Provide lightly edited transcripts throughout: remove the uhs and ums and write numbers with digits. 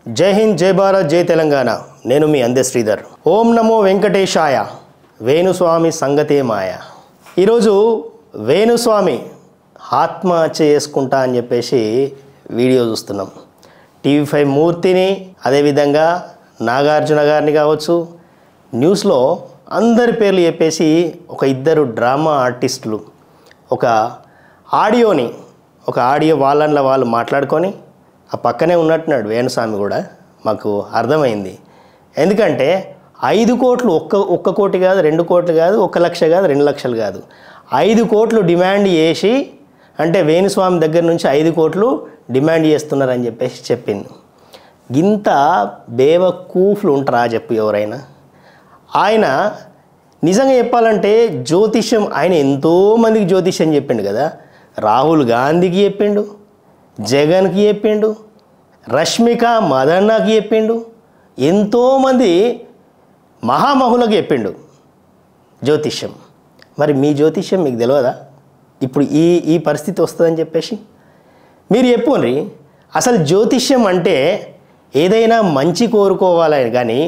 జై హింద్, జై భారత్, జై తెలంగాణ. నేను మీ అందే శ్రీధర్. ఓం నమో వెంకటేశాయ. వేణుస్వామి సంగతే మాయ. ఈరోజు వేణుస్వామి ఆత్మహత్య చేసుకుంటా అని చెప్పేసి వీడియో చూస్తున్నాం. టీవీ5 మూర్తిని, అదేవిధంగా నాగార్జున గారిని కావచ్చు, న్యూస్లో అందరి పేర్లు చెప్పేసి ఒక ఇద్దరు డ్రామా ఆర్టిస్టులు ఒక ఆడియో వాళ్ళు మాట్లాడుకొని ఆ పక్కనే ఉన్నట్టున్నాడు వేణుస్వామి కూడా. మాకు అర్థమైంది. ఎందుకంటే 5 కోట్లు ఒక్క కోటి కాదు, 2 కోట్లు కాదు, 1 లక్ష కాదు, 2 లక్షలు కాదు, 5 కోట్లు డిమాండ్ చేసి, అంటే వేణుస్వామి దగ్గర నుంచి 5 కోట్లు డిమాండ్ చేస్తున్నారని చెప్పేసి చెప్పింది. ఇంత బేవకూఫ్లు ఉంటారా చెప్పు ఎవరైనా? ఆయన నిజంగా చెప్పాలంటే జ్యోతిష్యం, ఆయన ఎంతోమందికి జ్యోతిష్యం చెప్పిండు కదా. రాహుల్ గాంధీకి చెప్పిండు, జగన్కి చెప్పిండు, రష్మిక మదన్నకి చెప్పిండు, ఎంతోమంది మహామహులకు చెప్పిండు జ్యోతిష్యం. మరి మీ జ్యోతిష్యం మీకు తెలియదా? ఇప్పుడు ఈ పరిస్థితి వస్తుందని చెప్పేసి మీరు చెప్పుకోండి. అసలు జ్యోతిష్యం అంటే ఏదైనా మంచి కోరుకోవాలని కానీ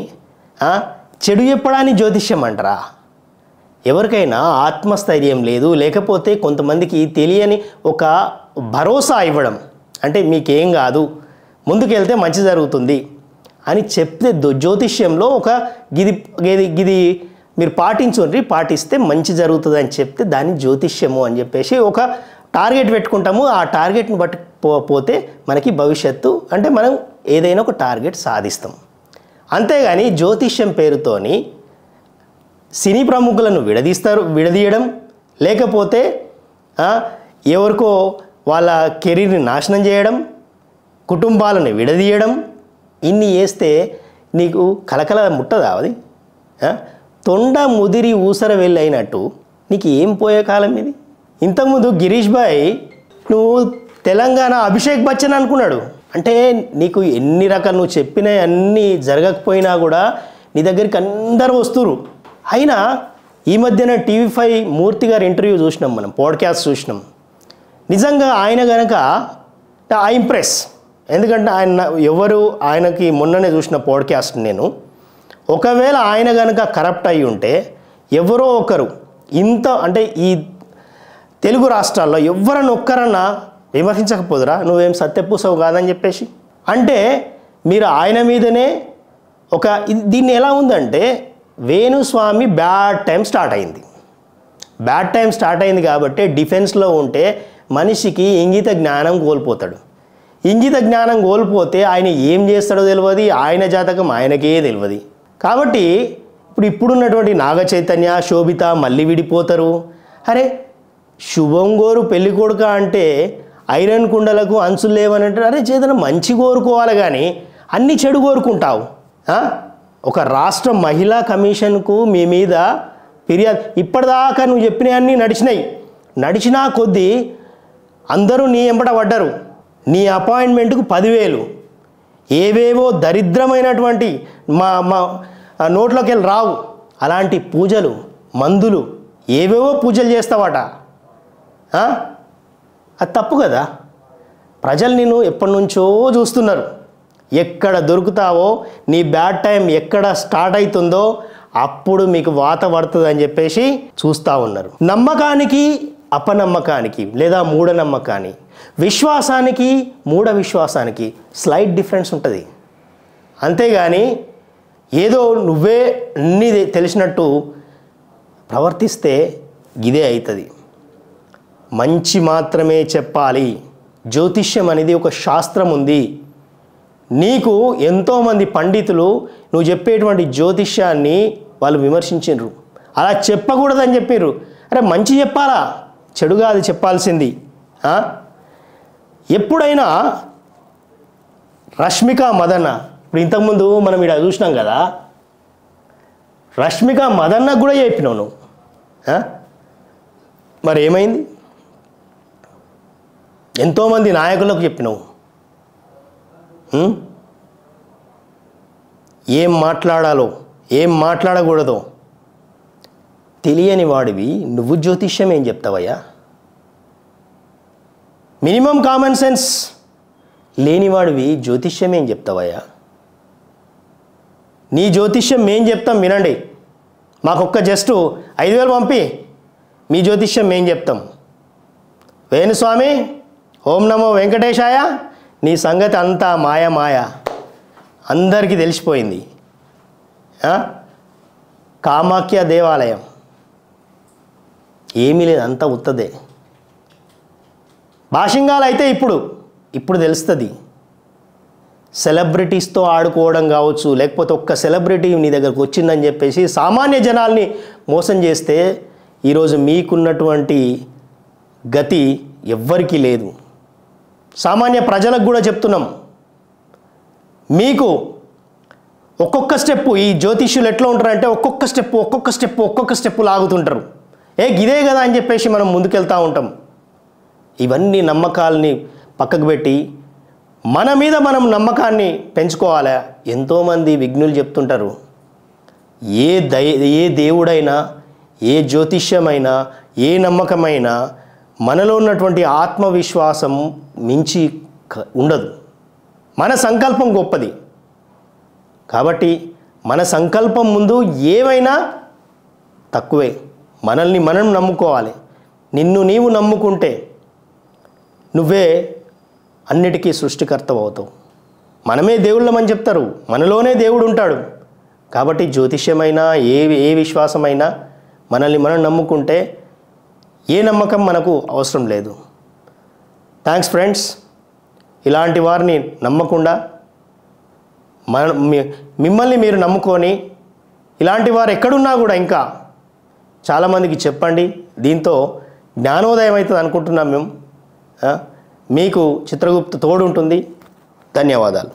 చెడు చెప్పడాన్ని జ్యోతిష్యం అంటారా? ఎవరికైనా ఆత్మస్థైర్యం లేదు, లేకపోతే కొంతమందికి తెలియని ఒక భరోసా ఇవ్వడం, అంటే మీకేం కాదు, ముందుకెళ్తే మంచి జరుగుతుంది అని చెప్తే జ్యోతిష్యంలో ఒక గిది మీరు పాటిస్తే మంచి జరుగుతుంది అని చెప్తే దాన్ని జ్యోతిష్యము అని చెప్పేసి ఒక టార్గెట్ పెట్టుకుంటాము. ఆ టార్గెట్ని బట్టి పోతే మనకి భవిష్యత్తు, అంటే మనం ఏదైనా ఒక టార్గెట్ సాధిస్తాం. అంతేగాని జ్యోతిష్యం పేరుతోని సినీ ప్రముఖులను విడదీయడం, లేకపోతే ఎవరికో వాళ్ళ కెరీర్ని నాశనం చేయడం, కుటుంబాలను విడదీయడం, ఇన్ని చేస్తే నీకు కలకల ముట్టదా? అది తొండ ముదిరి ఊసర వెళ్ళి అయినట్టు నీకు ఏం పోయే కాలం ఇది? ఇంతకుముందు గిరీష్ భాయ్ నువ్వు తెలంగాణ అభిషేక్ బచ్చన్ అనుకున్నాడు. అంటే నీకు ఎన్ని రకాలు నువ్వు చెప్పినా అన్నీ జరగకపోయినా కూడా నీ దగ్గరికి అందరూ వస్తురు. అయినా ఈ మధ్యన టీవీ5 మూర్తి గారి ఇంటర్వ్యూ చూసినాం, మనం పాడ్కాస్ట్ చూసినాం. నిజంగా ఆయన కనుక ఐ ఇంప్రెస్. ఎందుకంటే ఆయనకి మొన్ననే చూసిన పాడ్కాస్ట్ నేను, ఒకవేళ ఆయన కనుక కరప్ట్ అయ్యి ఉంటే ఎవరో ఒకరు అంటే ఈ తెలుగు రాష్ట్రాల్లో ఎవరన్నా విమర్శించకపోదురా నువ్వేం సత్యపూసవు కాదని చెప్పేసి. అంటే మీరు ఆయన మీదనే దీన్ని ఎలా ఉందంటే వేణుస్వామి బ్యాడ్ టైం స్టార్ట్ అయింది కాబట్టి డిఫెన్స్లో ఉంటే మనిషికి ఇంగిత జ్ఞానం కోల్పోతాడు. ఇంగిత జ్ఞానం కోల్పోతే ఆయన ఏం చేస్తాడో తెలియదు, ఆయన జాతకం ఆయనకే తెలియదు. కాబట్టి ఇప్పుడున్నటువంటి నాగ చైతన్య, శోభిత మళ్ళీ విడిపోతారు. అరే శుభం గోరు పెళ్లి కొడుక అంటే ఐరన్ కుండలకు అంచులు లేవని అంటారు. అరే చేతన మంచి కోరుకోవాలి కానీ అన్ని చెడు కోరుకుంటావు. ఒక రాష్ట్ర మహిళా కమిషన్కు మీ మీద ఫిర్యాదు, ఇప్పటిదాకా నువ్వు చెప్పినవన్నీ నడిచినా కొద్దీ అందరూ నీ ఎంబట పడ్డారు. నీ అపాయింట్మెంట్కు 10,000 ఏవేవో దరిద్రమైనటువంటి మా నోట్లోకి వెళ్ళి రావు. అలాంటి పూజలు, మందులు, ఏవేవో పూజలు చేస్తావట. అది తప్పు కదా. ప్రజలు నిన్ను ఎప్పటి నుంచో చూస్తున్నారు. ఎక్కడ దొరుకుతావో, నీ బ్యాడ్ టైం ఎక్కడ స్టార్ట్ అవుతుందో అప్పుడు మీకు వాత పడుతుంది అని చెప్పేసి చూస్తూ ఉన్నారు. నమ్మకానికి అపనమ్మకానికి, లేదా మూఢనమ్మకాన్ని, విశ్వాసానికి మూఢ విశ్వాసానికి స్లైట్ డిఫరెన్స్ ఉంటుంది. అంతేగాని ఏదో నువ్వే అన్నీ తెలిసినట్టు ప్రవర్తిస్తే ఇదే అవుతుంది. మంచి మాత్రమే చెప్పాలి. జ్యోతిష్యం అనేది ఒక శాస్త్రం ఉంది. నీకు ఎంతోమంది పండితులు నువ్వు చెప్పేటువంటి జ్యోతిష్యాన్ని వాళ్ళు విమర్శించారు. అలా చెప్పకూడదని చెప్పారు. అరే మంచి చెప్పాలా, చెడుగా అది చెప్పాల్సింది. ఎప్పుడైనా రష్మిక మదన్న, ఇప్పుడు ఇంతకుముందు మనం ఇక్కడ చూసినాం కదా, రష్మిక మదన్నకు కూడా చెప్పినావు నువ్వు. మరి ఏమైంది? ఎంతోమంది నాయకులకు చెప్పినావు. ఏం మాట్లాడాలో, ఏం మాట్లాడకూడదో తెలియని వాడివి నువ్వు జ్యోతిష్యం ఏం చెప్తావయ్యా? మినిమం కామన్ సెన్స్ లేనివాడివి జ్యోతిష్యం ఏం చెప్తావయ్యా? నీ జ్యోతిష్యం మేం చెప్తాం వినండి, మాకొక్క జస్ట్ 5,000 పంపి మీ జ్యోతిష్యం మేం చెప్తాం. వేణుస్వామి ఓం నమో వెంకటేశాయ, నీ సంగతి అంతా మాయ అందరికీ తెలిసిపోయింది. కామాఖ్య దేవాలయం ఏమీ లేదు, అంతా ఉత్తదే. భాషింగాలు అయితే ఇప్పుడు తెలుస్తుంది. సెలబ్రిటీస్తో ఆడుకోవడం కావచ్చు, లేకపోతే ఒక్క సెలబ్రిటీ నీ దగ్గరకు వచ్చిందని చెప్పేసి సామాన్య జనాల్ని మోసం చేస్తే ఈరోజు మీకున్నటువంటి గతి ఎవ్వరికీ లేదు. సామాన్య ప్రజలకు కూడా చెప్తున్నాం, మీకు ఒక్కొక్క స్టెప్పు ఈ జ్యోతిష్యులు ఎట్లా ఉంటారంటే ఒక్కొక్క స్టెప్పు లాగుతుంటారు. గిదే కదా అని చెప్పేసి మనం ముందుకెళ్తూ ఉంటాం. ఇవన్నీ నమ్మకాలని పక్కకు పెట్టి మన మీద మనం నమ్మకాన్ని పెంచుకోవాలి. ఎంతోమంది విఘ్నులు చెప్తుంటారు, ఏ దేవుడైనా, ఏ జ్యోతిష్యమైనా, ఏ నమ్మకమైనా మనలో ఉన్నటువంటి ఆత్మవిశ్వాసం మించి ఉండదు. మన సంకల్పం గొప్పది. కాబట్టి మన సంకల్పం ముందు ఏమైనా తక్కువే. మనల్ని మనం నమ్ముకోవాలి. నిన్ను నీవు నమ్ముకుంటే నువ్వే అన్నిటికీ సృష్టికర్తవు అవుతావు. మనమే దేవుళ్ళమని చెప్తారు, మనలోనే దేవుడు ఉంటాడు. కాబట్టి జ్యోతిష్యమైనా ఏ విశ్వాసమైనా మనల్ని మనం నమ్ముకుంటే ఏ నమ్మకం మనకు అవసరం లేదు. Thanks friends. ఇలాంటి వారిని నమ్మకుండా మిమ్మల్ని మీరు నమ్ముకొని ఇలాంటి వారు ఎక్కడున్నా కూడా ఇంకా చాలామందికి చెప్పండి. దీంతో జ్ఞానోదయం అవుతుంది అనుకుంటున్నాం మేము. మీకు చిత్రగుప్త తోడు ఉంటుంది. ధన్యవాదాలు.